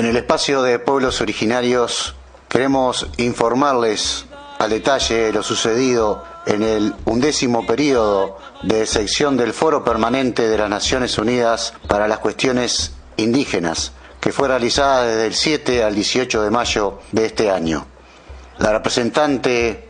En el espacio de pueblos originarios queremos informarles al detalle lo sucedido en el 11º periodo de sección del Foro Permanente de las Naciones Unidas para las Cuestiones Indígenas, que fue realizada desde el 7 al 18 de mayo de este año. La representante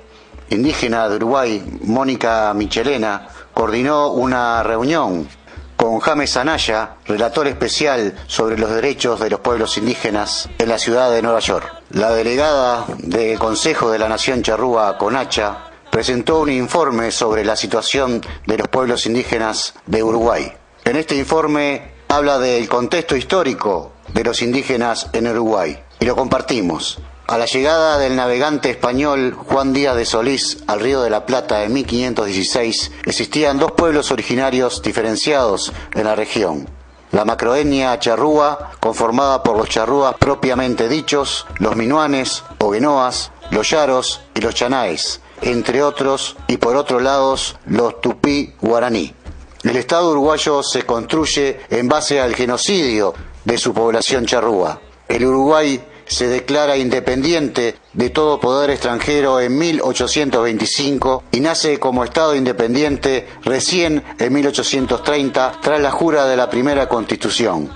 indígena de Uruguay, Mónica Michelena, coordinó una reunión con James Anaya, relator especial sobre los derechos de los pueblos indígenas en la ciudad de Nueva York. La delegada del Consejo de la Nación Charrúa, CONACHA, presentó un informe sobre la situación de los pueblos indígenas de Uruguay. En este informe habla del contexto histórico de los indígenas en Uruguay y lo compartimos. A la llegada del navegante español Juan Díaz de Solís al Río de la Plata en 1516, existían dos pueblos originarios diferenciados en la región. La macroetnia charrúa, conformada por los charrúas propiamente dichos, los minuanes o guenoas, los yaros y los chanaes, entre otros, y por otro lado, los tupí guaraní. El Estado uruguayo se construye en base al genocidio de su población charrúa. El Uruguay se declara independiente de todo poder extranjero en 1825 y nace como Estado independiente recién en 1830 tras la jura de la primera Constitución.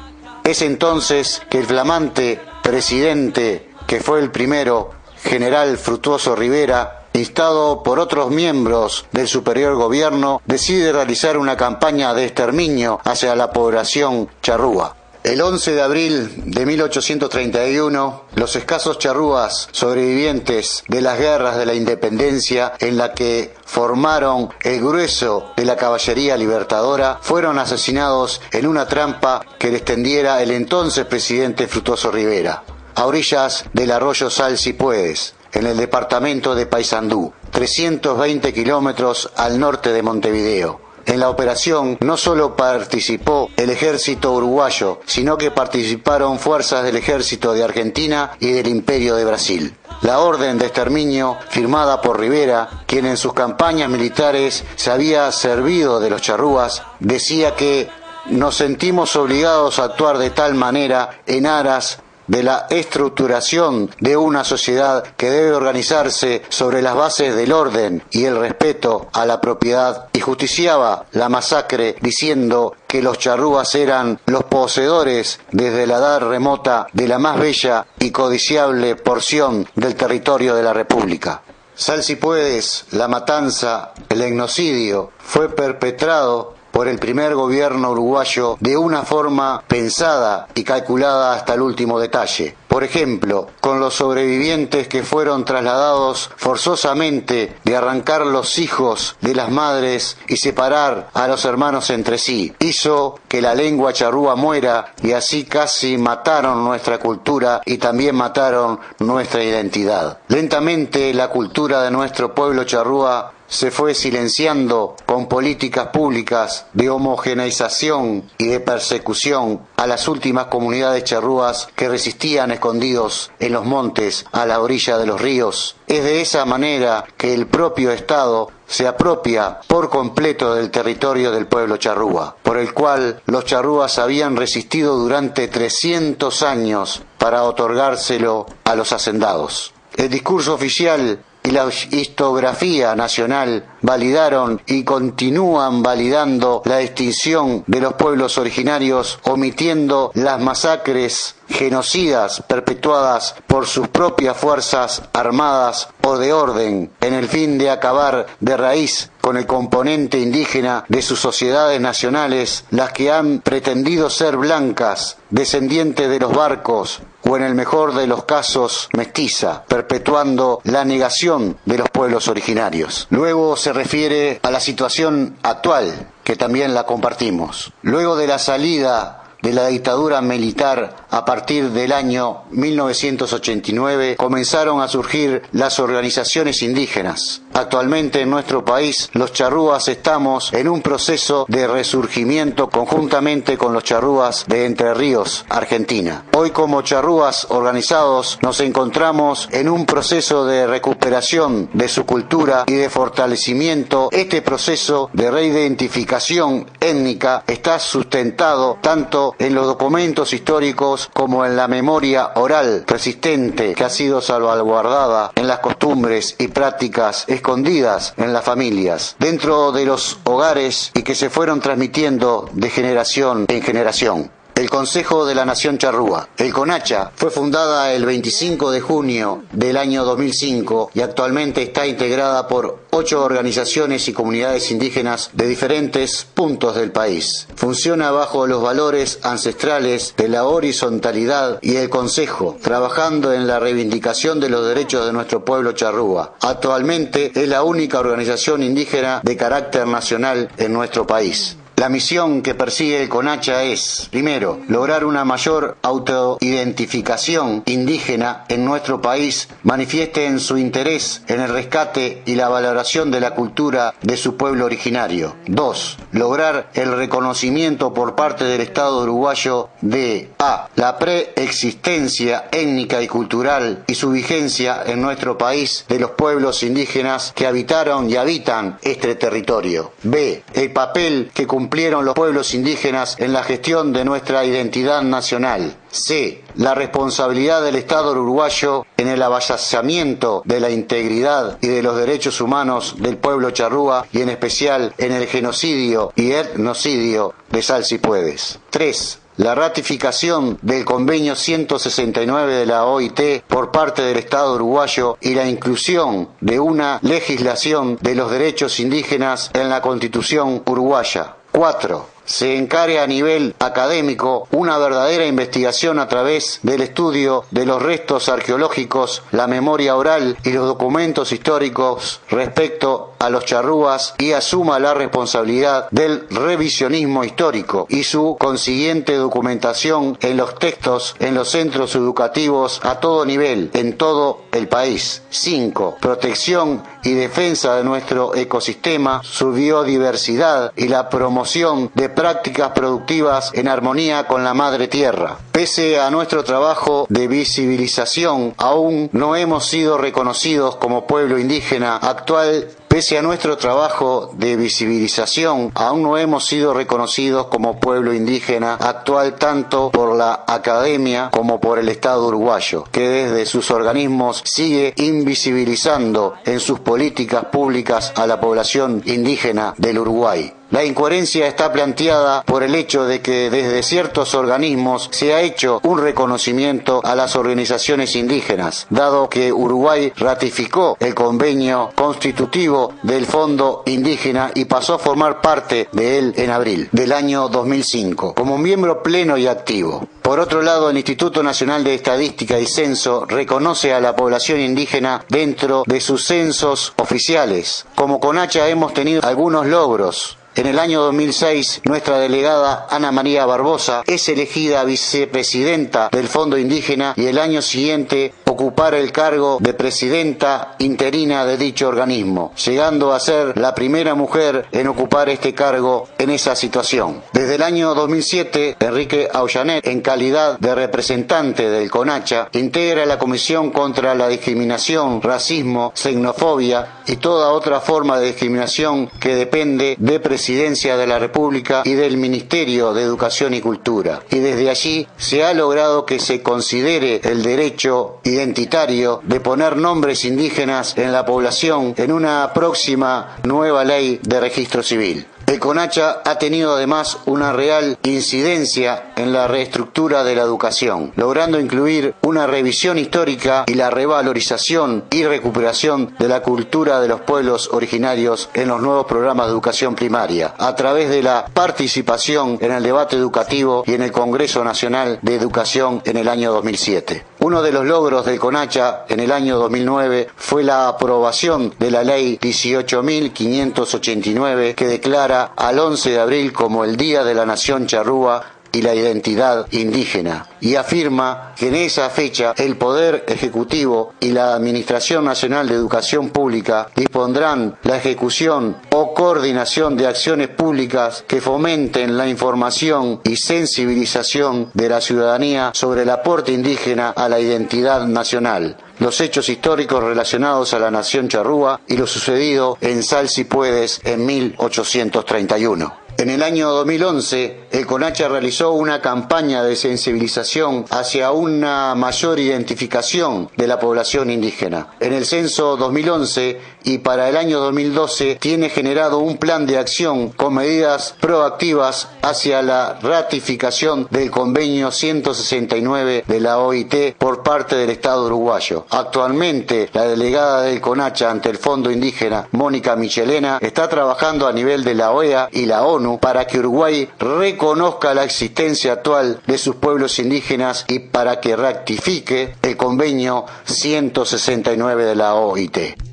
Es entonces que el flamante presidente, que fue el primero, General Frutuoso Rivera, instado por otros miembros del superior gobierno, decide realizar una campaña de exterminio hacia la población charrúa. El 11 de abril de 1831, los escasos charrúas sobrevivientes de las guerras de la independencia, en la que formaron el grueso de la caballería libertadora, fueron asesinados en una trampa que les tendiera el entonces presidente Frutuoso Rivera, a orillas del arroyo Salsipuedes, en el departamento de Paysandú, 320 kilómetros al norte de Montevideo. En la operación no solo participó el ejército uruguayo, sino que participaron fuerzas del ejército de Argentina y del Imperio de Brasil. La orden de exterminio, firmada por Rivera, quien en sus campañas militares se había servido de los charrúas, decía que nos sentimos obligados a actuar de tal manera en aras de la estructuración de una sociedad que debe organizarse sobre las bases del orden y el respeto a la propiedad, y justiciaba la masacre diciendo que los charrúas eran los poseedores desde la edad remota de la más bella y codiciable porción del territorio de la República. Salsipuedes, la matanza, el etnocidio, fue perpetrado por el primer gobierno uruguayo de una forma pensada y calculada hasta el último detalle. Por ejemplo, con los sobrevivientes que fueron trasladados forzosamente de arrancar los hijos de las madres y separar a los hermanos entre sí. Hizo que la lengua charrúa muera y así casi mataron nuestra cultura y también mataron nuestra identidad. Lentamente la cultura de nuestro pueblo charrúa se fue silenciando con políticas públicas de homogeneización y de persecución a las últimas comunidades charrúas que resistían escondidos en los montes a la orilla de los ríos. Es de esa manera que el propio Estado se apropia por completo del territorio del pueblo charrúa, por el cual los charrúas habían resistido durante 300 años para otorgárselo a los hacendados. El discurso oficial y la historiografía nacional validaron y continúan validando la extinción de los pueblos originarios, omitiendo las masacres genocidas perpetuadas por sus propias fuerzas armadas o de orden, en el fin de acabar de raíz con el componente indígena de sus sociedades nacionales, las que han pretendido ser blancas, descendientes de los barcos, o en el mejor de los casos mestiza, perpetuando la negación de los pueblos originarios. Luego se refiere a la situación actual, que también la compartimos. Luego de la salida de la dictadura militar a partir del año 1989, comenzaron a surgir las organizaciones indígenas. Actualmente en nuestro país los charrúas estamos en un proceso de resurgimiento conjuntamente con los charrúas de Entre Ríos, Argentina. Hoy como charrúas organizados nos encontramos en un proceso de recuperación de su cultura y de fortalecimiento. Este proceso de reidentificación étnica está sustentado tanto en los documentos históricos como en la memoria oral persistente que ha sido salvaguardada en las costumbres y prácticas escondidas en las familias, dentro de los hogares y que se fueron transmitiendo de generación en generación. El Consejo de la Nación Charrúa. El CONACHA fue fundada el 25 de junio del año 2005 y actualmente está integrada por 8 organizaciones y comunidades indígenas de diferentes puntos del país. Funciona bajo los valores ancestrales de la horizontalidad y el Consejo, trabajando en la reivindicación de los derechos de nuestro pueblo charrúa. Actualmente es la única organización indígena de carácter nacional en nuestro país. La misión que persigue el CONACHA es, primero, lograr una mayor autoidentificación indígena en nuestro país, manifiesten su interés en el rescate y la valoración de la cultura de su pueblo originario. 2. Lograr el reconocimiento por parte del Estado uruguayo de a. la preexistencia étnica y cultural y su vigencia en nuestro país de los pueblos indígenas que habitaron y habitan este territorio. B. El papel que cumplieron los pueblos indígenas en la gestión de nuestra identidad nacional. C. La responsabilidad del Estado uruguayo en el avasallamiento de la integridad y de los derechos humanos del pueblo charrúa y en especial en el genocidio y etnocidio de Salsipuedes. 3. La ratificación del convenio 169 de la OIT por parte del Estado uruguayo y la inclusión de una legislación de los derechos indígenas en la Constitución uruguaya. 4. Se encarga a nivel académico una verdadera investigación a través del estudio de los restos arqueológicos, la memoria oral y los documentos históricos respecto a los charrúas y asuma la responsabilidad del revisionismo histórico y su consiguiente documentación en los textos en los centros educativos a todo nivel, en todo el país. 5. Protección y defensa de nuestro ecosistema, su biodiversidad y la promoción de prácticas productivas en armonía con la madre tierra. Pese a nuestro trabajo de visibilización, aún no hemos sido reconocidos como pueblo indígena actual. Pese a nuestro trabajo de visibilización, aún no hemos sido reconocidos como pueblo indígena actual tanto por la academia como por el Estado uruguayo, que desde sus organismos sigue invisibilizando en sus políticas públicas a la población indígena del Uruguay. La incoherencia está planteada por el hecho de que desde ciertos organismos se ha hecho un reconocimiento a las organizaciones indígenas, dado que Uruguay ratificó el convenio constitutivo del Fondo Indígena y pasó a formar parte de él en abril del año 2005, como miembro pleno y activo. Por otro lado, el Instituto Nacional de Estadística y Censo reconoce a la población indígena dentro de sus censos oficiales. Como CONACHA hemos tenido algunos logros. En el año 2006, nuestra delegada Ana María Barbosa es elegida vicepresidenta del Fondo Indígena y el año siguiente ocupar el cargo de presidenta interina de dicho organismo, llegando a ser la primera mujer en ocupar este cargo en esa situación. Desde el año 2007, Enrique Aullanet, en calidad de representante del CONACHA, integra la Comisión contra la Discriminación, Racismo, Xenofobia y toda otra forma de discriminación que depende de Presidencia de la República y del Ministerio de Educación y Cultura. Y desde allí se ha logrado que se considere el derecho identitario de poner nombres indígenas en la población en una próxima nueva ley de registro civil. El CONACHA ha tenido además una real incidencia en la reestructura de la educación, logrando incluir una revisión histórica y la revalorización y recuperación de la cultura de los pueblos originarios en los nuevos programas de educación primaria, a través de la participación en el debate educativo y en el Congreso Nacional de Educación en el año 2007. Uno de los logros del CONACHA en el año 2009 fue la aprobación de la Ley 18.589 que declara al 11 de abril como el Día de la Nación Charrúa y la identidad indígena, y afirma que en esa fecha el Poder Ejecutivo y la Administración Nacional de Educación Pública dispondrán la ejecución o coordinación de acciones públicas que fomenten la información y sensibilización de la ciudadanía sobre el aporte indígena a la identidad nacional, los hechos históricos relacionados a la nación charrúa y lo sucedido en Salsipuedes en 1831. En el año 2011, el CONACHA realizó una campaña de sensibilización hacia una mayor identificación de la población indígena. En el censo 2011 y para el año 2012 tiene generado un plan de acción con medidas proactivas hacia la ratificación del convenio 169 de la OIT por parte del Estado uruguayo. Actualmente, la delegada del CONACHA ante el Fondo Indígena, Mónica Michelena, está trabajando a nivel de la OEA y la ONU para que Uruguay reconozca la existencia actual de sus pueblos indígenas y para que ratifique el convenio 169 de la OIT.